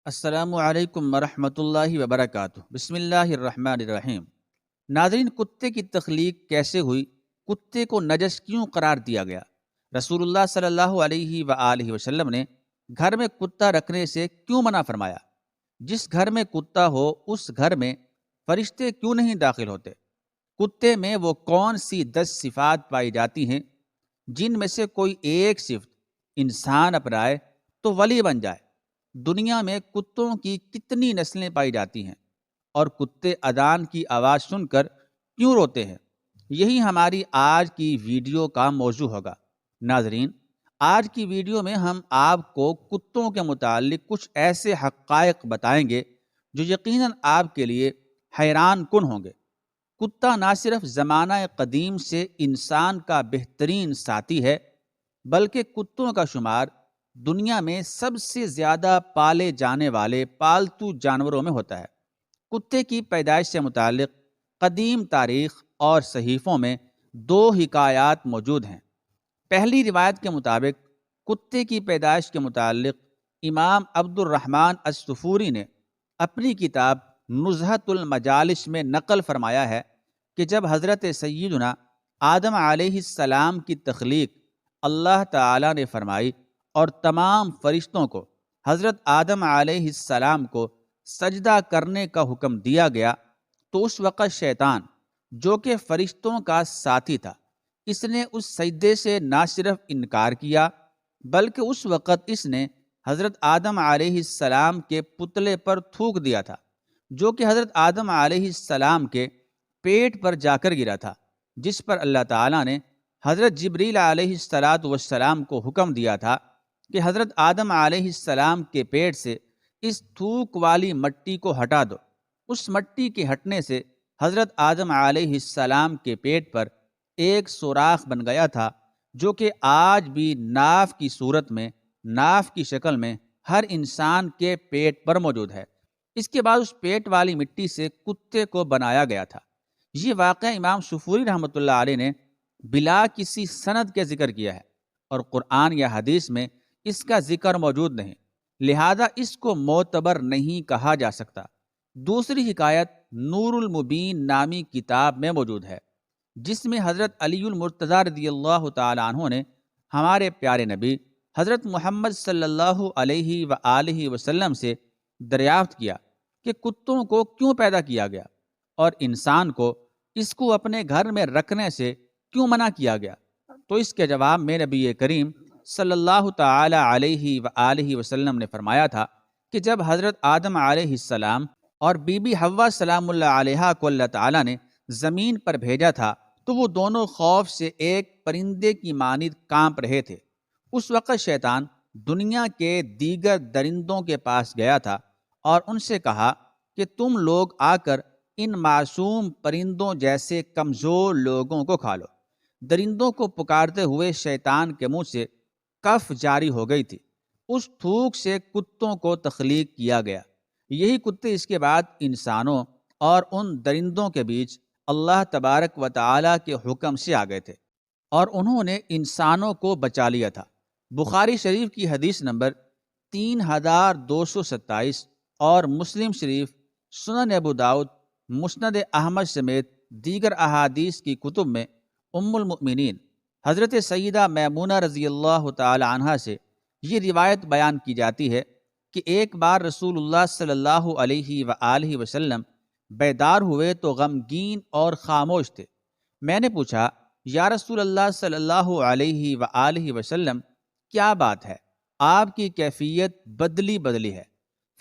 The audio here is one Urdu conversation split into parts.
السلام علیکم ورحمۃ اللہ وبرکاتہ۔ بسم اللہ الرحمن الرحیم۔ ناظرین، کتے کی تخلیق کیسے ہوئی؟ کتے کو نجس کیوں قرار دیا گیا؟ رسول اللہ صلی اللہ علیہ وآلہ وسلم نے گھر میں کتا رکھنے سے کیوں منع فرمایا؟ جس گھر میں کتا ہو اس گھر میں فرشتے کیوں نہیں داخل ہوتے؟ کتے میں وہ کون سی 10 صفات پائی جاتی ہیں جن میں سے کوئی ایک صفت انسان اپنائے تو ولی بن جائے؟ دنیا میں کتوں کی کتنی نسلیں پائی جاتی ہیں اور کتے اذان کی آواز سن کر کیوں روتے ہیں؟ یہی ہماری آج کی ویڈیو کا موضوع ہوگا۔ ناظرین، آج کی ویڈیو میں ہم آپ کو کتوں کے متعلق کچھ ایسے حقائق بتائیں گے جو یقیناً آپ کے لیے حیران کن ہوں گے۔ کتا نہ صرف زمانہ قدیم سے انسان کا بہترین ساتھی ہے، بلکہ کتوں کا شمار دنیا میں سب سے زیادہ پالے جانے والے پالتو جانوروں میں ہوتا ہے۔ کتے کی پیدائش سے متعلق قدیم تاریخ اور صحیفوں میں 2 حکایات موجود ہیں۔ پہلی روایت کے مطابق کتے کی پیدائش کے متعلق امام عبد الرحمن السفوری نے اپنی کتاب نزہۃ المجالس میں نقل فرمایا ہے کہ جب حضرت سیدنا آدم علیہ السلام کی تخلیق اللہ تعالی نے فرمائی اور تمام فرشتوں کو حضرت آدم علیہ السلام کو سجدہ کرنے کا حکم دیا گیا تو اس وقت شیطان، جو کہ فرشتوں کا ساتھی تھا، اس نے اس سجدے سے نہ صرف انکار کیا بلکہ اس وقت اس نے حضرت آدم علیہ السلام کے پتلے پر تھوک دیا تھا، جو کہ حضرت آدم علیہ السلام کے پیٹ پر جا کر گرا تھا، جس پر اللہ تعالیٰ نے حضرت جبریل علیہ السلام کو حکم دیا تھا کہ حضرت آدم علیہ السلام کے پیٹ سے اس تھوک والی مٹی کو ہٹا دو۔ اس مٹی کے ہٹنے سے حضرت آدم علیہ السلام کے پیٹ پر ایک سوراخ بن گیا تھا، جو کہ آج بھی ناف کی صورت میں، ناف کی شکل میں ہر انسان کے پیٹ پر موجود ہے۔ اس کے بعد اس پیٹ والی مٹی سے کتے کو بنایا گیا تھا۔ یہ واقعہ امام سفوری رحمۃ اللہ علیہ نے بلا کسی سند کے ذکر کیا ہے اور قرآن یا حدیث میں اس کا ذکر موجود نہیں، لہذا اس کو معتبر نہیں کہا جا سکتا۔ دوسری حکایت نور المبین نامی کتاب میں موجود ہے، جس میں حضرت علی المرتضیٰ رضی اللہ تعالی عنہ نے ہمارے پیارے نبی حضرت محمد صلی اللہ علیہ وآلہ وسلم سے دریافت کیا کہ کتوں کو کیوں پیدا کیا گیا اور انسان کو اس کو اپنے گھر میں رکھنے سے کیوں منع کیا گیا؟ تو اس کے جواب میں نبی کریم صلی اللہ تعالی علیہ وآلہ وسلم نے فرمایا تھا کہ جب حضرت آدم علیہ السلام اور بی بی حوا سلام اللہ علیہا کو اللہ تعالیٰ نے زمین پر بھیجا تھا تو وہ دونوں خوف سے ایک پرندے کی مانند کانپ رہے تھے۔ اس وقت شیطان دنیا کے دیگر درندوں کے پاس گیا تھا اور ان سے کہا کہ تم لوگ آ کر ان معصوم پرندوں جیسے کمزور لوگوں کو کھا لو۔ درندوں کو پکارتے ہوئے شیطان کے منہ سے کف جاری ہو گئی تھی۔ اس تھوک سے کتوں کو تخلیق کیا گیا۔ یہی کتے اس کے بعد انسانوں اور ان درندوں کے بیچ اللہ تبارک و تعالیٰ کے حکم سے آ گئے تھے اور انہوں نے انسانوں کو بچا لیا تھا۔ بخاری شریف کی حدیث نمبر 3227 اور مسلم شریف، سنن ابو داؤد، مسند احمد سمیت دیگر احادیث کی کتب میں ام المؤمنین حضرت سیدہ میمونہ رضی اللہ تعالی عنہا سے یہ روایت بیان کی جاتی ہے کہ ایک بار رسول اللہ صلی اللہ علیہ وآلہ وسلم بیدار ہوئے تو غمگین اور خاموش تھے۔ میں نے پوچھا، یا رسول اللہ صلی اللہ علیہ وآلہ وسلم، کیا بات ہے؟ آپ کی کیفیت بدلی بدلی ہے۔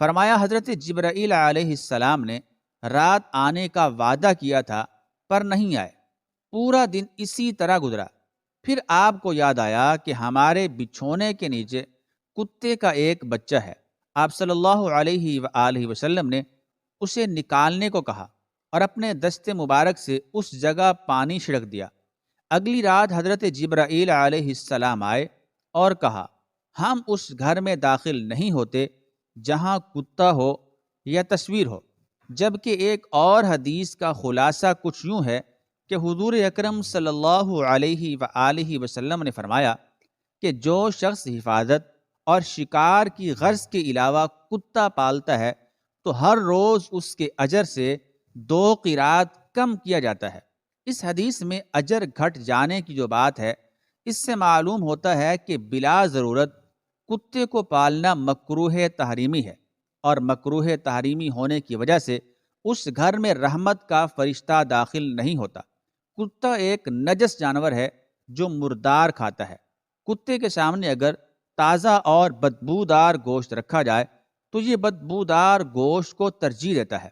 فرمایا، حضرت جبرائیل علیہ السلام نے رات آنے کا وعدہ کیا تھا پر نہیں آئے، پورا دن اسی طرح گزرا۔ پھر آپ کو یاد آیا کہ ہمارے بچھونے کے نیچے کتے کا ایک بچہ ہے۔ آپ صلی اللہ علیہ وآلہ وسلم نے اسے نکالنے کو کہا اور اپنے دست مبارک سے اس جگہ پانی چھڑک دیا۔ اگلی رات حضرت جبرائیل علیہ السلام آئے اور کہا، ہم اس گھر میں داخل نہیں ہوتے جہاں کتا ہو یا تصویر ہو۔ جبکہ ایک اور حدیث کا خلاصہ کچھ یوں ہے کہ حضور اکرم صلی اللہ علیہ وآلہ وسلم نے فرمایا کہ جو شخص حفاظت اور شکار کی غرض کے علاوہ کتا پالتا ہے تو ہر روز اس کے اجر سے 2 قیرات کم کیا جاتا ہے۔ اس حدیث میں اجر گھٹ جانے کی جو بات ہے، اس سے معلوم ہوتا ہے کہ بلا ضرورت کتے کو پالنا مکروہ تحریمی ہے، اور مکروہ تحریمی ہونے کی وجہ سے اس گھر میں رحمت کا فرشتہ داخل نہیں ہوتا۔ کتا ایک نجس جانور ہے جو مردار کھاتا ہے۔ کتے کے سامنے اگر تازہ اور بدبودار گوشت رکھا جائے تو یہ بدبودار گوشت کو ترجیح دیتا ہے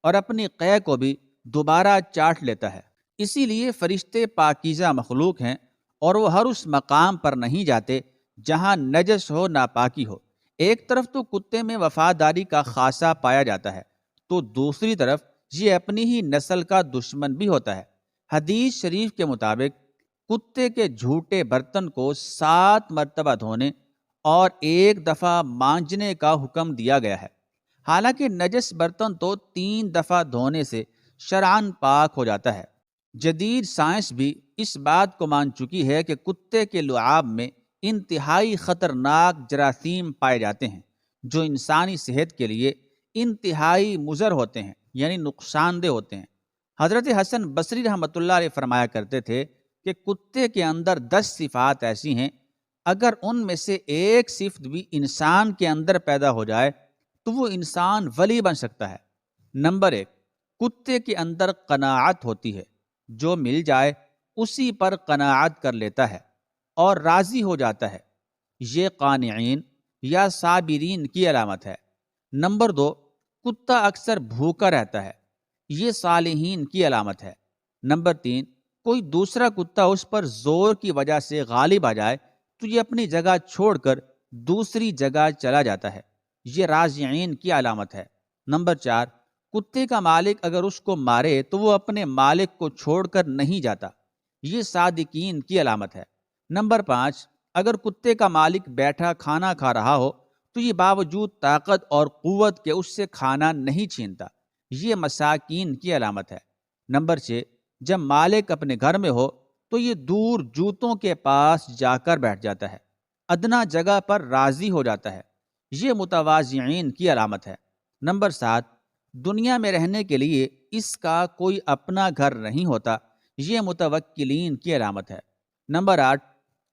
اور اپنی قے کو بھی دوبارہ چاٹ لیتا ہے۔ اسی لیے فرشتے پاکیزہ مخلوق ہیں اور وہ ہر اس مقام پر نہیں جاتے جہاں نجس ہو، ناپاکی ہو۔ ایک طرف تو کتے میں وفاداری کا خاصہ پایا جاتا ہے، تو دوسری طرف یہ اپنی ہی نسل کا دشمن بھی ہوتا ہے۔ حدیث شریف کے مطابق کتے کے جھوٹے برتن کو 7 مرتبہ دھونے اور 1 دفعہ مانجنے کا حکم دیا گیا ہے۔ حالانکہ نجس برتن تو 3 دفعہ دھونے سے شرعاً پاک ہو جاتا ہے۔ جدید سائنس بھی اس بات کو مان چکی ہے کہ کتے کے لعاب میں انتہائی خطرناک جراثیم پائے جاتے ہیں جو انسانی صحت کے لیے انتہائی مضر ہوتے ہیں، یعنی نقصان دہ ہوتے ہیں۔ حضرت حسن بصری رحمۃ اللہ علیہ فرمایا کرتے تھے کہ کتے کے اندر 10 صفات ایسی ہیں، اگر ان میں سے ایک صفت بھی انسان کے اندر پیدا ہو جائے تو وہ انسان ولی بن سکتا ہے۔ نمبر 1، کتے کے اندر قناعت ہوتی ہے، جو مل جائے اسی پر قناعت کر لیتا ہے اور راضی ہو جاتا ہے۔ یہ قانعین یا صابرین کی علامت ہے۔ نمبر 2، کتا اکثر بھوکا رہتا ہے، یہ صالحین کی علامت ہے۔ نمبر 3، کوئی دوسرا کتا اس پر زور کی وجہ سے غالب آ جائے تو یہ اپنی جگہ چھوڑ کر دوسری جگہ چلا جاتا ہے، یہ راجعین کی علامت ہے۔ نمبر 4، کتے کا مالک اگر اس کو مارے تو وہ اپنے مالک کو چھوڑ کر نہیں جاتا، یہ صادقین کی علامت ہے۔ نمبر 5، اگر کتے کا مالک بیٹھا کھانا کھا رہا ہو تو یہ باوجود طاقت اور قوت کے اس سے کھانا نہیں چھینتا، یہ مساکین کی علامت ہے۔ نمبر 6، جب مالک اپنے گھر میں ہو تو یہ دور جوتوں کے پاس جا کر بیٹھ جاتا ہے، ادنا جگہ پر راضی ہو جاتا ہے، یہ متواضعین کی علامت ہے۔ نمبر 7، دنیا میں رہنے کے لیے اس کا کوئی اپنا گھر نہیں ہوتا، یہ متوکلین کی علامت ہے۔ نمبر 8،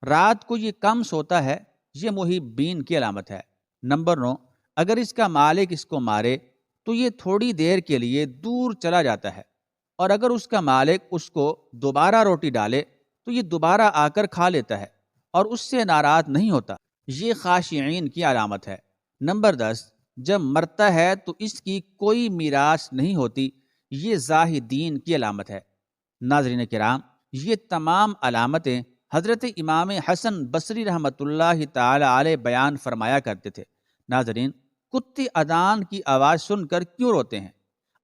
رات کو یہ کم سوتا ہے، یہ محبین کی علامت ہے۔ نمبر 9، اگر اس کا مالک اس کو مارے تو یہ تھوڑی دیر کے لیے دور چلا جاتا ہے، اور اگر اس کا مالک اس کو دوبارہ روٹی ڈالے تو یہ دوبارہ آ کر کھا لیتا ہے اور اس سے ناراض نہیں ہوتا، یہ خاشعین کی علامت ہے۔ نمبر 10، جب مرتا ہے تو اس کی کوئی میراث نہیں ہوتی، یہ زاہدین کی علامت ہے۔ ناظرین کرام، یہ تمام علامتیں حضرت امام حسن بصری رحمۃ اللہ تعالی علیہ بیان فرمایا کرتے تھے۔ ناظرین، کتے اذان کی آواز سن کر کیوں روتے ہیں؟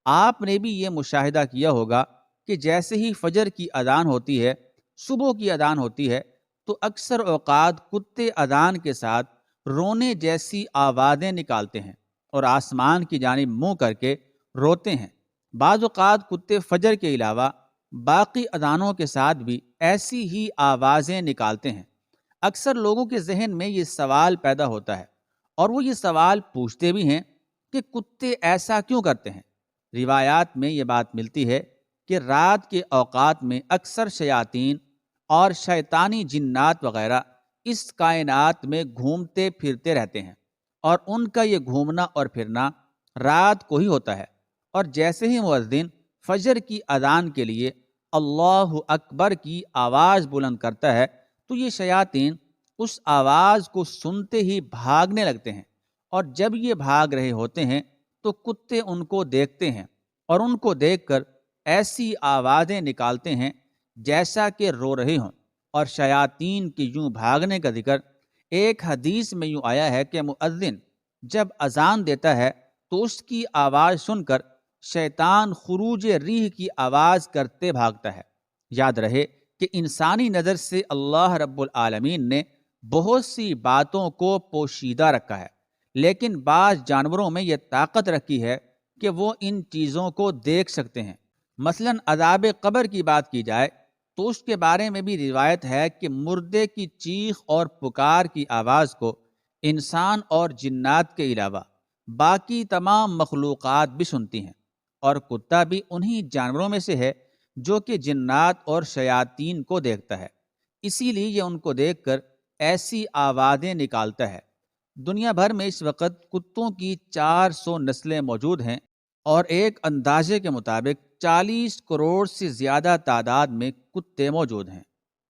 آپ نے بھی یہ مشاہدہ کیا ہوگا کہ جیسے ہی فجر کی اذان ہوتی ہے، صبح کی اذان ہوتی ہے، تو اکثر اوقات کتے اذان کے ساتھ رونے جیسی آوازیں نکالتے ہیں اور آسمان کی جانب منہ کر کے روتے ہیں۔ بعض اوقات کتے فجر کے علاوہ باقی اذانوں کے ساتھ بھی ایسی ہی آوازیں نکالتے ہیں۔ اکثر لوگوں کے ذہن میں یہ سوال پیدا ہوتا ہے اور وہ یہ سوال پوچھتے بھی ہیں کہ کتے ایسا کیوں کرتے ہیں؟ روایات میں یہ بات ملتی ہے کہ رات کے اوقات میں اکثر شیاطین اور شیطانی جنات وغیرہ اس کائنات میں گھومتے پھرتے رہتے ہیں، اور ان کا یہ گھومنا اور پھرنا رات کو ہی ہوتا ہے، اور جیسے ہی مؤذن فجر کی اذان کے لیے اللہ اکبر کی آواز بلند کرتا ہے تو یہ شیاطین اس آواز کو سنتے ہی بھاگنے لگتے ہیں، اور جب یہ بھاگ رہے ہوتے ہیں تو کتے ان کو دیکھتے ہیں اور ان کو دیکھ کر ایسی آوازیں نکالتے ہیں جیسا کہ رو رہے ہوں۔ اور شیاطین کے یوں بھاگنے کا ذکر ایک حدیث میں یوں آیا ہے کہ مؤذن جب اذان دیتا ہے تو اس کی آواز سن کر شیطان خروج ریح کی آواز کرتے بھاگتا ہے۔ یاد رہے کہ انسانی نظر سے اللہ رب العالمین نے بہت سی باتوں کو پوشیدہ رکھا ہے، لیکن بعض جانوروں میں یہ طاقت رکھی ہے کہ وہ ان چیزوں کو دیکھ سکتے ہیں۔ مثلا عذاب قبر کی بات کی جائے تو اس کے بارے میں بھی روایت ہے کہ مردے کی چیخ اور پکار کی آواز کو انسان اور جنات کے علاوہ باقی تمام مخلوقات بھی سنتی ہیں، اور کتا بھی انہی جانوروں میں سے ہے جو کہ جنات اور شیاطین کو دیکھتا ہے، اسی لیے یہ ان کو دیکھ کر ایسی آوازیں نکالتا ہے۔ دنیا بھر میں اس وقت کتوں کی 400 نسلیں موجود ہیں، اور ایک اندازے کے مطابق 40 کروڑ سے زیادہ تعداد میں کتے موجود ہیں۔